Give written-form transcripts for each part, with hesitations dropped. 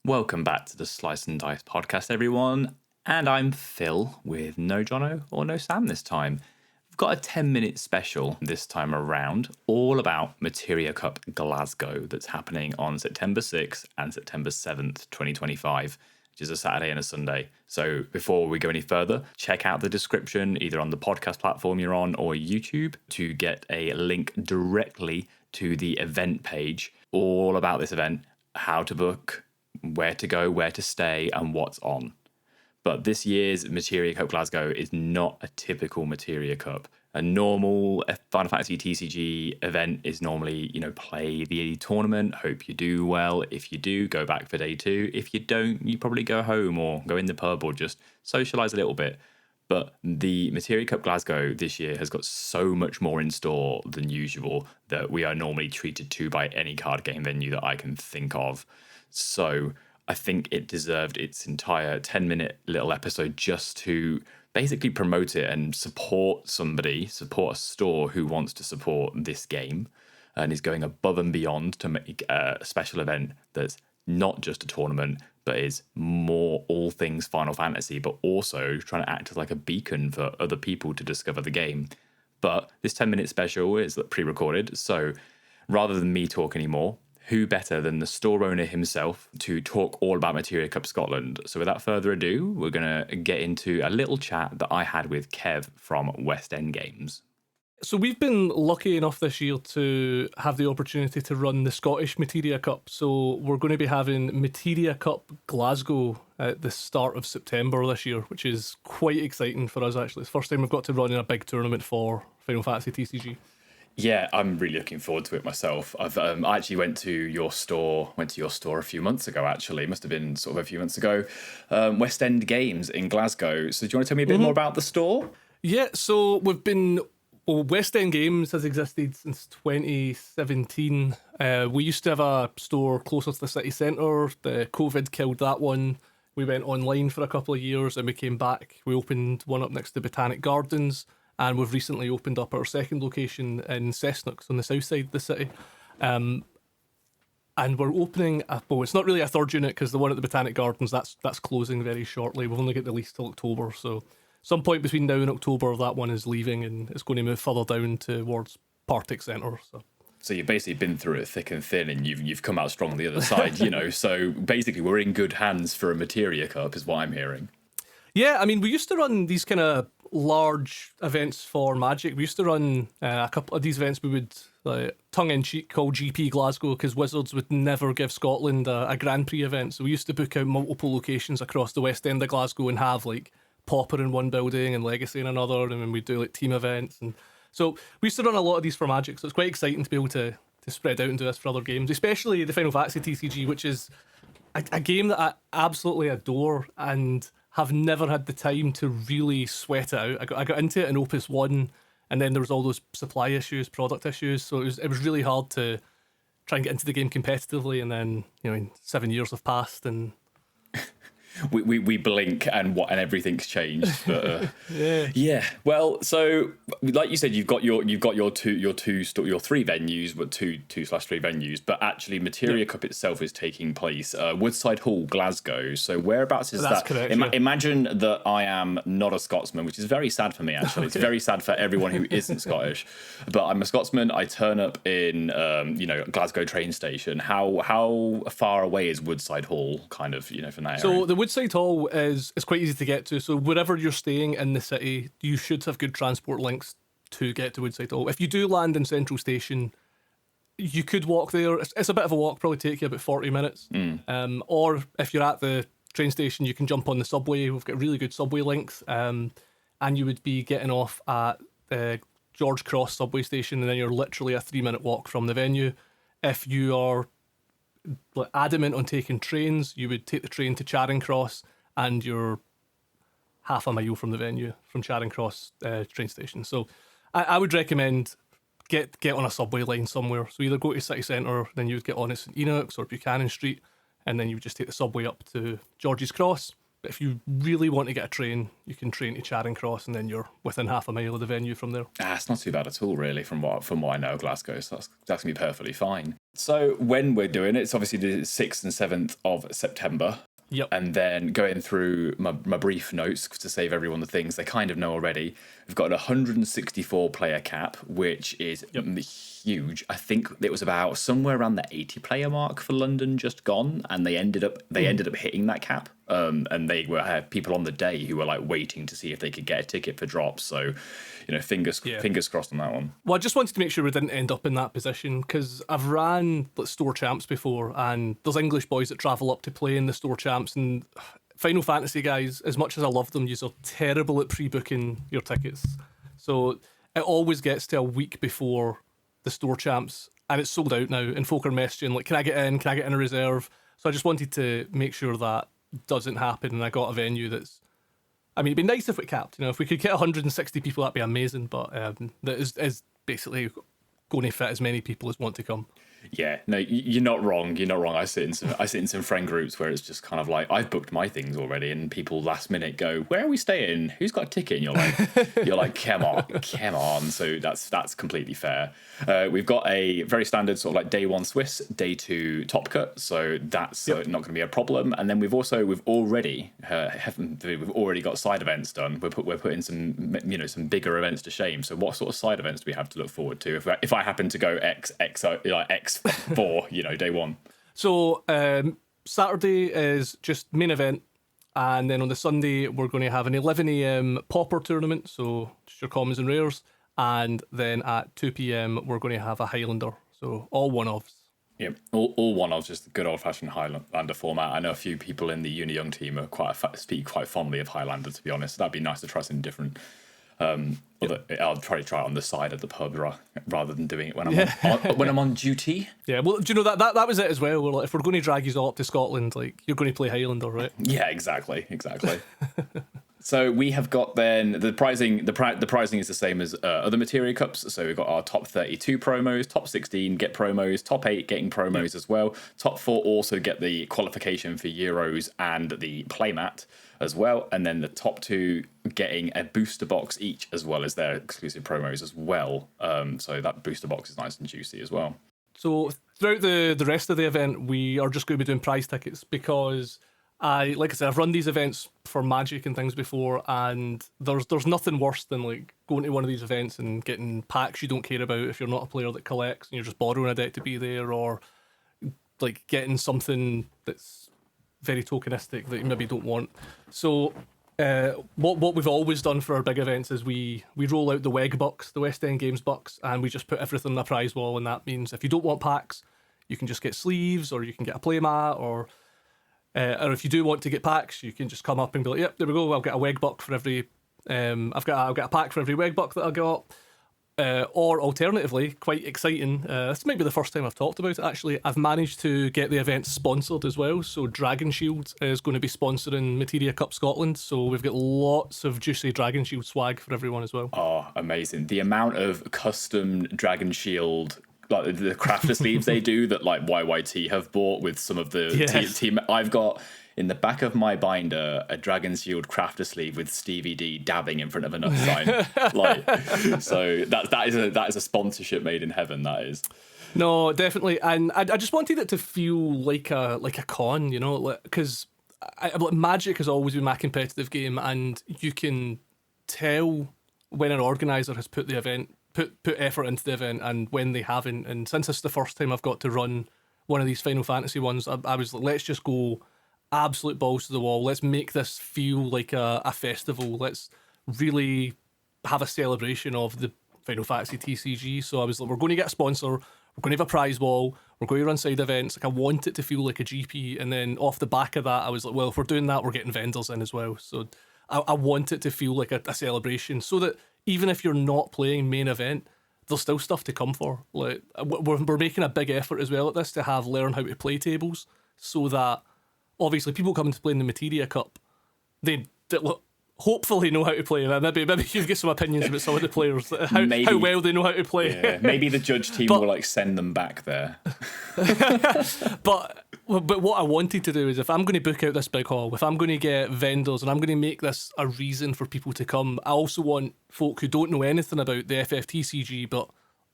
Welcome back to the Slice and Dice podcast, everyone. And I'm Phil with no Jono or no Sam this time. We've got a 10-minute special this time around, all about Materia Cup Glasgow that's happening on September 6th and September 7th, 2025, which is a Saturday and a Sunday. So before we go any further, check out the description either on the podcast platform you're on or YouTube to get a link directly to the event page, all about this event, how to book, where to go, where to stay, and what's on. But this year's Materia Cup Glasgow is not a typical Materia Cup. A normal Final Fantasy TCG event is normally, play the tournament, hope you do well. If you do, go back for day 2. If you don't, you probably go home or go in the pub or just socialise a little bit. But the Materia Cup Glasgow this year has got so much more in store than usual that we are normally treated to by any card game venue that I can think of. So I think it deserved its entire 10-minute little episode just to basically promote it and support a store who wants to support this game and is going above and beyond to make a special event that's not just a tournament, but is more all things Final Fantasy, but also trying to act as like a beacon for other people to discover the game. But this 10-minute special is pre-recorded, so rather than me talk anymore, who better than the store owner himself to talk all about Materia Cup Scotland? So without further ado, we're going to get into a little chat that I had with Kev from West End Games. So we've been lucky enough this year to have the opportunity to run the Scottish Materia Cup. So we're going to be having Materia Cup Glasgow at the start of September this year, which is quite exciting for us actually. It's the first time we've got to run in a big tournament for Final Fantasy TCG. Yeah, I'm really looking forward to it myself. I actually went to your store a few months ago, actually. It must have been sort of a few months ago. West End Games in Glasgow. So do you want to tell me a bit more about the store? Yeah, so West End Games has existed since 2017. We used to have a store closer to the city centre. The COVID killed that one. We went online for a couple of years and we came back. We opened one up next to Botanic Gardens. And we've recently opened up our second location in Cessnock on the south side of the city. And we're opening, it's not really a third unit because the one at the Botanic Gardens, that's closing very shortly. We've only got the lease till October. So some point between now and October, that one is leaving and it's going to move further down towards Partick Centre. So you've basically been through it thick and thin and you've come out strong on the other side, So basically we're in good hands for a Materia Cup is what I'm hearing. Yeah, I mean, we used to run these kind of large events for Magic. We used to run a couple of these events we would tongue-in-cheek call GP Glasgow because Wizards would never give Scotland a Grand Prix event. So we used to book out multiple locations across the West End of Glasgow and have like Pauper in one building and Legacy in another, and then we'd do like team events. And so we used to run a lot of these for Magic, so it's quite exciting to be able to spread out and do this for other games, especially the Final Fantasy TCG, which is a game that I absolutely adore and have never had the time to really sweat it out. I got into it in Opus 1 and then there was all those supply issues, product issues, so it was really hard to try and get into the game competitively, and then 7 years have passed and we blink and everything's changed. But yeah. Well, so like you said, you've got your three venues, but two/3 venues. But actually, Materia Cup itself is taking place Woodside Hall, Glasgow. So whereabouts is That's that? correct, Imagine that I am not a Scotsman, which is very sad for me. Actually, It's very sad for everyone who isn't Scottish. But I'm a Scotsman. I turn up in Glasgow train station. How far away is Woodside Hall? Kind of from that area. So the Woodside Hall is quite easy to get to. So wherever you're staying in the city, you should have good transport links to get to Woodside Hall. If you do land in Central Station, you could walk there. It's a bit of a walk, probably take you about 40 minutes. Or if you're at the train station, you can jump on the subway. We've got really good subway links. And you would be getting off at the George Cross subway station, and then you're literally a 3-minute walk from the venue. If you are adamant on taking trains, you would take the train to Charing Cross and you're half a mile from the venue from Charing Cross train station. So I would recommend get on a subway line somewhere. So either go to city centre, then you would get on at St Enoch's or Buchanan Street, and then you would just take the subway up to George's Cross. But if you really want to get a train, you can train to Charing Cross, and then you're within half a mile of the venue from there. It's not too bad at all, really, from what I know of Glasgow. So that's going to be perfectly fine. So when we're doing it, it's obviously the 6th and 7th of September. Yep. And then going through my brief notes to save everyone the things they kind of know already. We've got a 164 player cap, which is huge. I think it was about somewhere around the 80 player mark for London just gone, and they ended up hitting that cap. And they had people on the day who were like waiting to see if they could get a ticket for drops. So, fingers crossed on that one. Well, I just wanted to make sure we didn't end up in that position, because I've ran store champs before, and there's English boys that travel up to play in the store champs, and Final Fantasy guys, as much as I love them, you're terrible at pre-booking your tickets. So it always gets to a week before the store champs, and it's sold out now, and folk are messaging like, can I get in a reserve? So I just wanted to make sure that doesn't happen, and I got a venue that's, I mean, it'd be nice if it capped. If we could get 160 people, that'd be amazing. But that is basically going to fit as many people as want to come. Yeah, no, you're not wrong. You're not wrong. I sit in some friend groups where it's just kind of like, I've booked my things already, and people last minute go, "Where are we staying? Who's got a ticket?" And you're like, come on. So that's completely fair. We've got a very standard sort of like day 1 Swiss, day 2 Top Cut, so that's not going to be a problem. And then we've already got side events done. We're putting some bigger events to shame. So what sort of side events do we have to look forward to if I happen to go X4, day 1? So Saturday is just main event, and then on the Sunday we're going to have an 11 a.m. pauper tournament, so just your commons and rares, and then at 2 p.m. we're going to have a Highlander, so all one-offs. Yeah, all one-offs, just the good old-fashioned Highlander format. I know a few people in the Uni Young team are speak quite fondly of Highlander, to be honest. That'd be nice to try something different. I'll try it on the side of the pub rather than doing it when I'm on duty. Yeah, well, do you know that was it as well? We're like, if we're going to drag you all up to Scotland, like, you're going to play Highlander, right? Yeah, exactly. So we have got then the pricing. The pricing is the same as other Materia Cups. So we've got our top 32 promos, top 16 get promos, top 8 getting promos as well. Top 4 also get the qualification for Euros and the playmat as well, and then the top 2 getting a booster box each, as well as their exclusive promos as well. So that booster box is nice and juicy as well. So throughout the rest of the event, we are just going to be doing prize tickets, because like I said, I've run these events for Magic and things before, and there's nothing worse than like going to one of these events and getting packs you don't care about if you're not a player that collects and you're just borrowing a deck to be there, or like getting something that's very tokenistic that you maybe don't want. So what we've always done for our big events is we roll out the WEG box, the West End Games box, and we just put everything in a prize wall, and that means if you don't want packs, you can just get sleeves, or you can get a playmat, or if you do want to get packs, you can just come up and be like, yep, there we go, I'll get a WEG buck for every I've got a pack for every WEG buck that I got. Or alternatively, quite exciting, this might be the first time I've talked about it actually, I've managed to get the event sponsored as well. So Dragon Shield is going to be sponsoring Materia Cup Scotland, so we've got lots of juicy Dragon Shield swag for everyone as well. Oh, amazing. The amount of custom Dragon Shield, like the crafter sleeves they do that like YYT have bought with some of the team. I've got in the back of my binder a Dragon Shield crafter sleeve with Stevie D dabbing in front of a nut sign. So that is a sponsorship made in heaven. That is. No, definitely, and I just wanted it to feel like a con, because Magic has always been my competitive game, and you can tell when an organizer has put effort into the event and when they haven't. And since it's the first time I've got to run one of these Final Fantasy ones, I was like, let's just go absolute balls to the wall. Let's make this feel like a festival. Let's really have a celebration of the Final Fantasy TCG. So I was like, we're going to get a sponsor, we're going to have a prize wall, we're going to run side events. Like, I want it to feel like a GP. And then off the back of that, I was like, well, if we're doing that, we're getting vendors in as well. So I want it to feel like a celebration, so that even if you're not playing main event, there's still stuff to come for. Like, we're making a big effort as well at this to have learn how to play tables, so that obviously people coming to play in the Materia Cup, they hopefully know how to play. And maybe you get some opinions about some of the players, how well they know how to play. Yeah, maybe the judge team will like send them back there. But what I wanted to do is, if I'm going to book out this big hall, if I'm going to get vendors and I'm going to make this a reason for people to come, I also want folk who don't know anything about the FFTCG but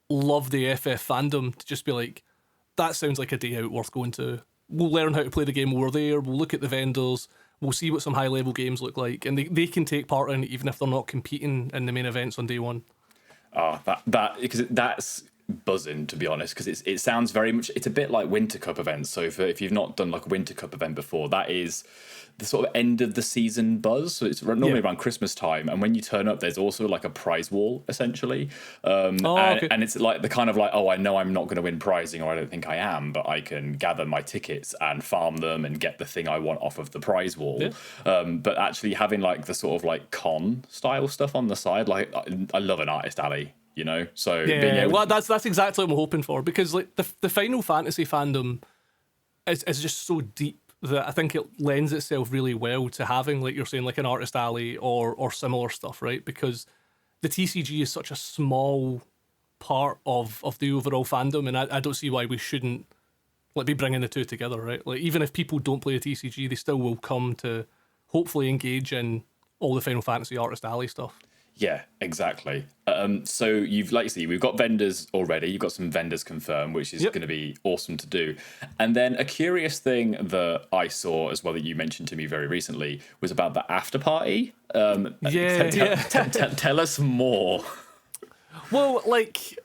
love the FF fandom to just be like, that sounds like a day out worth going to. We'll learn how to play the game while we're there. We'll look at the vendors. We'll see what some high-level games look like. And they can take part in it even if they're not competing in the main events on day one. Oh, because that's buzzing, to be honest, because it sounds very much, it's a bit like Winter Cup events. So if you've not done like a Winter Cup event before, that is the sort of end of the season buzz. So it's normally around Christmas time, and when you turn up, there's also like a prize wall essentially, and it's like the kind of like, oh, I know I'm not going to win prizing, or I don't think I am, but I can gather my tickets and farm them and get the thing I want off of the prize wall. But actually having like the sort of like con style stuff on the side, like I love an artist alley, you know. So well, that's exactly what I'm hoping for, because like the Final Fantasy fandom is just so deep that I think it lends itself really well to having, like you're saying, like an artist alley or similar stuff, right? Because the TCG is such a small part of the overall fandom, and I don't see why we shouldn't be bringing the two together, right? Like even if people don't play a TCG, they still will come to hopefully engage in all the Final Fantasy artist alley stuff. Yeah, exactly. So you've, like you see, we've got vendors already. You've got some vendors confirmed, which is going to be awesome to do. And then a curious thing that I saw as well that you mentioned to me very recently was about the after party. Tell us more. Well, like,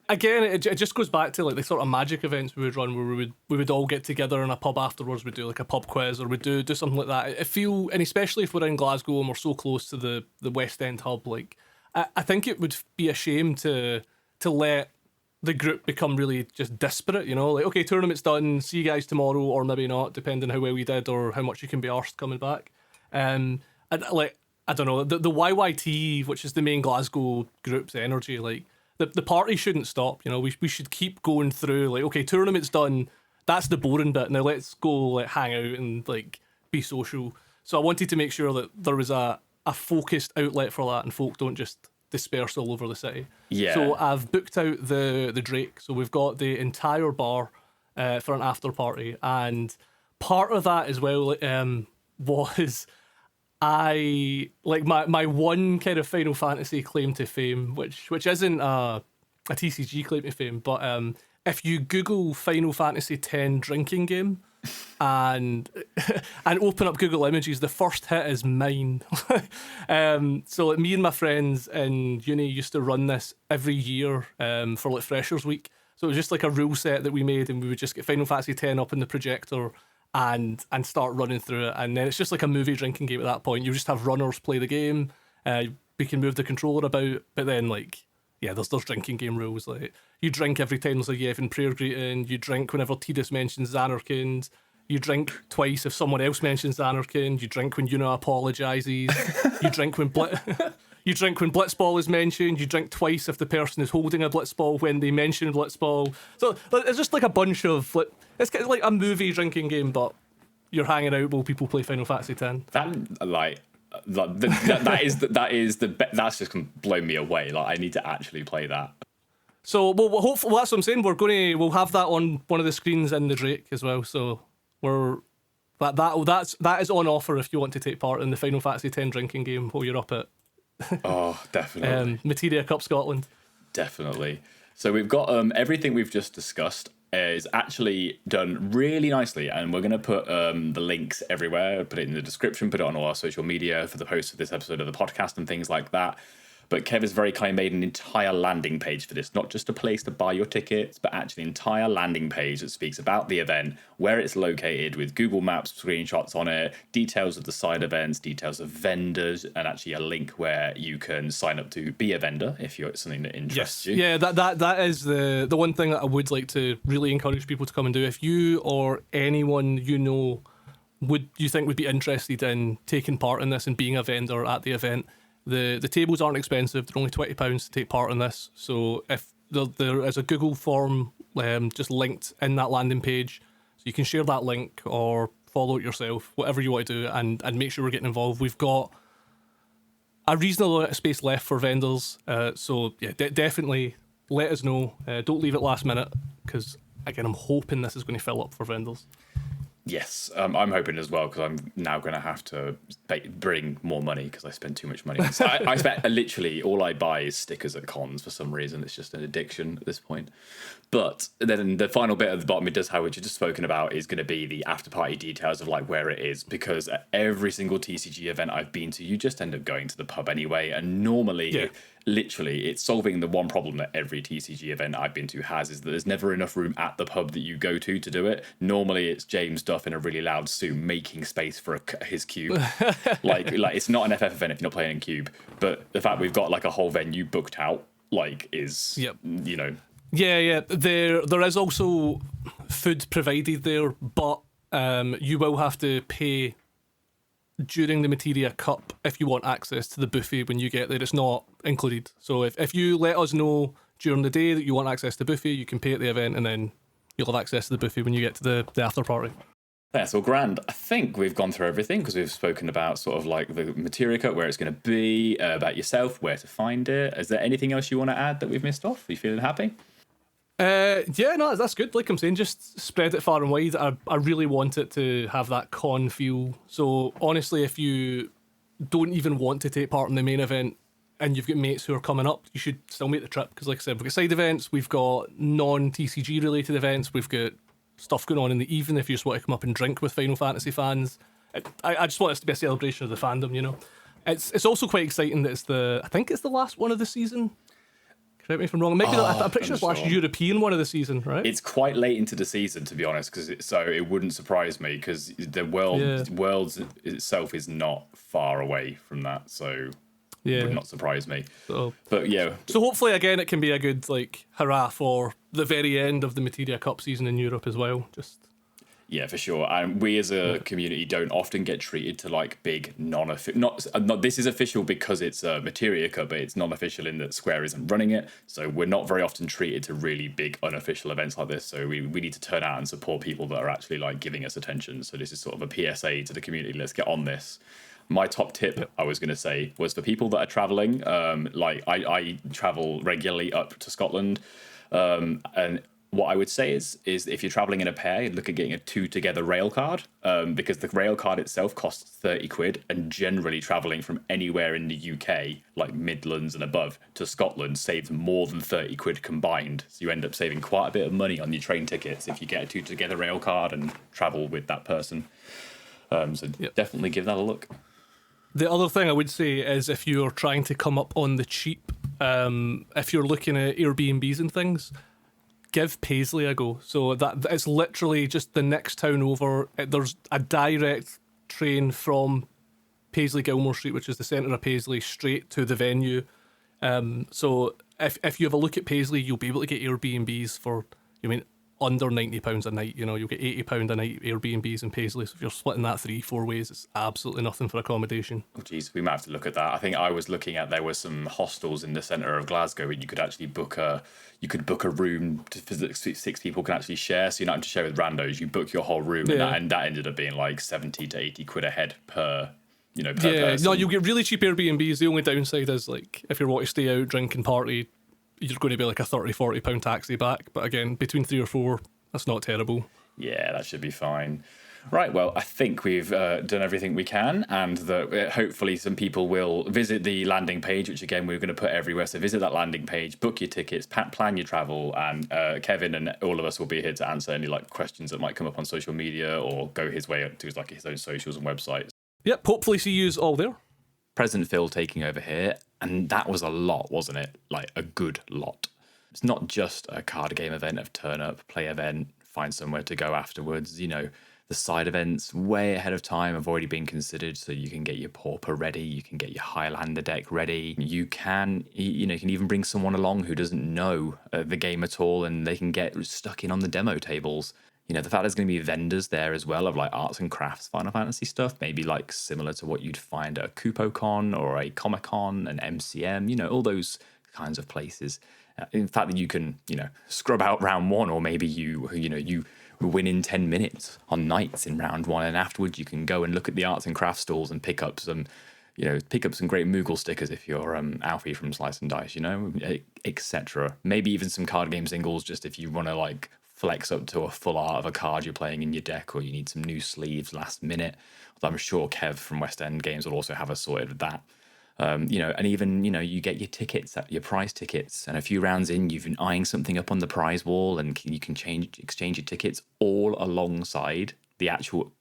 again, it just goes back to like the sort of Magic events we would run, where we would all get together in a pub afterwards. We'd do like a pub quiz, or we'd do something like that. I feel, and especially if we're in Glasgow and we're so close to the West End hub, like I think it would be a shame to let the group become really just disparate. You know, like, okay, tournament's done, see you guys tomorrow, or maybe not, depending how well you did or how much you can be arsed coming back. And like, I don't know, the YYT, which is the main Glasgow group's energy, like. The party shouldn't stop, you know. We should keep going through, like, okay, tournament's done, that's the boring bit, now let's go like hang out and like be social. So I wanted to make sure that there was a focused outlet for that and folk don't just disperse all over the city. So I've booked out the Drake, so we've got the entire bar for an after party, and part of that as well was I like my one kind of Final Fantasy claim to fame, which isn't a TCG claim to fame, but if you Google Final Fantasy X drinking game and open up Google Images, the first hit is mine. So like, me and my friends in uni used to run this every year for like Freshers Week. So it was just like a rule set that we made, and we would just get Final Fantasy X up in the projector and start running through it, and then it's just like a movie drinking game at that point. You just have runners play the game, we can move the controller about, but then like, yeah, there's drinking game rules, like you drink every time there's a Yevon prayer greeting, you drink whenever Tidus mentions Xanarkand, you drink twice if someone else mentions Xanarkand, you drink when Yuna apologises, you drink when Blitzball is mentioned, you drink twice if the person is holding a Blitzball when they mention Blitzball. So it's just like a bunch of like, it's kind of like a movie drinking game, but you're hanging out while people play Final Fantasy X. That's just blown me away. Like, I need to actually play that. So hopefully that's what I'm saying. We'll have that on one of the screens in the Drake as well. So that is on offer if you want to take part in the Final Fantasy X drinking game while you're up at definitely Materia Cup Scotland. Definitely. So we've got everything we've just discussed is actually done really nicely, and we're going to put the links everywhere, put it in the description, put it on all our social media for the post of this episode of the podcast and things like that. But Kev has very kindly made an entire landing page for this, not just a place to buy your tickets, but actually an entire landing page that speaks about the event, where it's located, with Google Maps screenshots on it, details of the side events, details of vendors, and actually a link where you can sign up to be a vendor if it's something that interests you. Yeah, that is the one thing that I would like to really encourage people to come and do. If you or anyone you know would be interested in taking part in this and being a vendor at the event, the tables aren't expensive. They're only £20 to take part in this. So if there is a Google form just linked in that landing page, so you can share that link or follow it yourself, whatever you want to do, and make sure we're getting involved. We've got a reasonable amount of space left for vendors. So yeah, definitely let us know. Don't leave it last minute, because again, I'm hoping this is going to fill up for vendors. Yes, I'm hoping as well, because I'm now going to have to bring more money because I spend too much money. I spend literally all I buy is stickers at cons for some reason. It's just an addiction at this point. But then the final bit at the bottom it does have, which you just spoken about, is going to be the after party details of like where it is, because at every single TCG event I've been to, you just end up going to the pub anyway, and normally. Literally, it's solving the one problem that every TCG event I've been to has, is that there's never enough room at the pub that you go to do it. Normally, it's James Duff in a really loud suit making space for his cube. like it's not an FF event if you're not playing in cube, but the fact we've got like a whole venue booked out, like, is, you know. Yeah. There is also food provided there, but you will have to pay during the Materia Cup if you want access to the buffet when you get there. It's not included. So if you let us know during the day that you want access to the buffet, you can pay at the event, and then you'll have access to the buffet when you get to the after party. That's all grand. I think we've gone through everything, because we've spoken about sort of like the Materia Cup, where it's going to be, about yourself, where to find it. Is there anything else you want to add that we've missed off? Are you feeling happy? Yeah, no, that's good. Like I'm saying, just spread it far and wide. I really want it to have that con feel. So honestly, if you don't even want to take part in the main event and you've got mates who are coming up, you should still make the trip, because like I said, we've got side events, we've got non-TCG related events, we've got stuff going on in the evening if you just want to come up and drink with Final Fantasy fans. I just want it to be a celebration of the fandom, you know. It's also quite exciting that I think it's the last one of the season. Correct me if I'm wrong. Maybe I'm pretty sure it's the last European one of the season, right? It's quite late into the season, to be honest, so it wouldn't surprise me, because the world itself is not far away from that, so it would not surprise me. But yeah. So hopefully, again, it can be a good like hurrah for the very end of the Materia Cup season in Europe as well. Yeah, for sure. And we as a community don't often get treated to like big non-official. Not this is official because it's a Materia Cup, but it's non-official in that Square isn't running it. So we're not very often treated to really big unofficial events like this. So we need to turn out and support people that are actually like giving us attention. So this is sort of a PSA to the community. Let's get on this. My top tip, I was going to say, was for people that are traveling. Like I travel regularly up to Scotland, and what I would say is if you're traveling in a pair, look at getting a 2 together rail card, because the rail card itself costs 30 quid, and generally traveling from anywhere in the UK, like Midlands and above, to Scotland saves more than 30 quid combined. So you end up saving quite a bit of money on your train tickets if you get a 2 together rail card and travel with that person. Definitely give that a look. The other thing I would say is if you're trying to come up on the cheap, if you're looking at Airbnbs and things, give Paisley a go. So that it's literally just the next town over. There's a direct train from Paisley Gilmore Street, which is the centre of Paisley, straight to the venue. So if you have a look at Paisley, you'll be able to get Airbnbs for, under £90 a night. You know, you'll get £80 a night Airbnbs in Paisley. So if you're splitting that 3-4 ways, it's absolutely nothing for accommodation. Oh geez, we might have to look at that. I think I was looking at, there were some hostels in the centre of Glasgow where you could actually book a room for 6 people can actually share. So you're not having to share with randos. You book your whole room, and that ended up being like 70 to 80 quid a head per person. No, you'll get really cheap Airbnbs. The only downside is like if you want to stay out, drink and party, you're going to be like a £30-40 taxi back. But again, between 3 or 4, that's not terrible. Yeah, that should be fine. Right, well, I think we've done everything we can, and that hopefully some people will visit the landing page, which again we're going to put everywhere. So visit that landing page, book your tickets, plan your travel, and Kevin and all of us will be here to answer any like questions that might come up on social media or go his way up to his own socials and websites. Yep, hopefully see you all there. President Phil taking over here, and that was a lot, wasn't it? Like a good lot. It's not just a card game event of turn up, play event, find somewhere to go afterwards. The side events way ahead of time have already been considered, so you can get your Pauper ready, you can get your Highlander deck ready. You can even bring someone along who doesn't know the game at all, and they can get stuck in on the demo tables. The fact there's going to be vendors there as well of like arts and crafts Final Fantasy stuff, maybe like similar to what you'd find at a KupoCon or a Comic-Con, an MCM, all those kinds of places. In fact, that you can, scrub out round 1, or maybe you win in 10 minutes on nights in round 1, and afterwards you can go and look at the arts and crafts stalls and pick up some great Moogle stickers if you're Alfie from Slice and Dice, etc. Maybe even some card game singles, just if you want to like flex up to a full art of a card you're playing in your deck, or you need some new sleeves last minute. Although I'm sure Kev from West End Games will also have us sorted with that. And even, you get your tickets, your prize tickets, and a few rounds in, you've been eyeing something up on the prize wall, and you can exchange your tickets all alongside the actual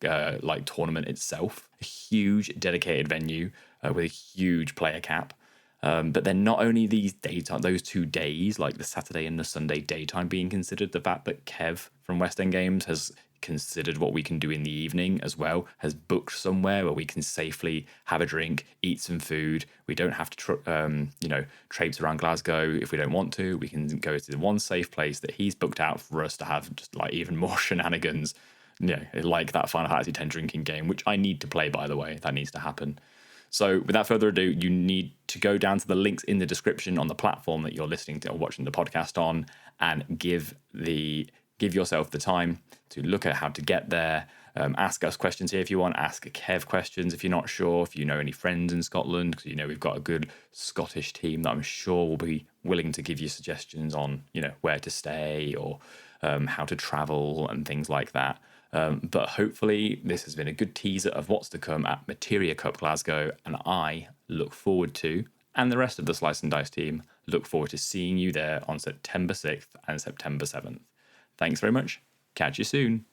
tournament itself. A huge dedicated venue with a huge player cap. But then not only those 2 days, like the Saturday and the Sunday daytime being considered, the fact that Kev from West End Games has considered what we can do in the evening as well, has booked somewhere where we can safely have a drink, eat some food. We don't have to, traipse around Glasgow if we don't want to. We can go to the one safe place that he's booked out for us to have just like even more shenanigans, like that Final Fantasy X drinking game, which I need to play, by the way. That needs to happen. So without further ado, you need to go down to the links in the description on the platform that you're listening to or watching the podcast on, and give yourself the time to look at how to get there. Ask us questions here if you want. Ask Kev questions if you're not sure. If you know any friends in Scotland, because we've got a good Scottish team that I'm sure will be willing to give you suggestions on where to stay or how to travel and things like that. But hopefully this has been a good teaser of what's to come at Materia Cup Glasgow, and I look forward to, and the rest of the Slice and Dice team look forward to seeing you there on September 6th and September 7th. Thanks very much. Catch you soon.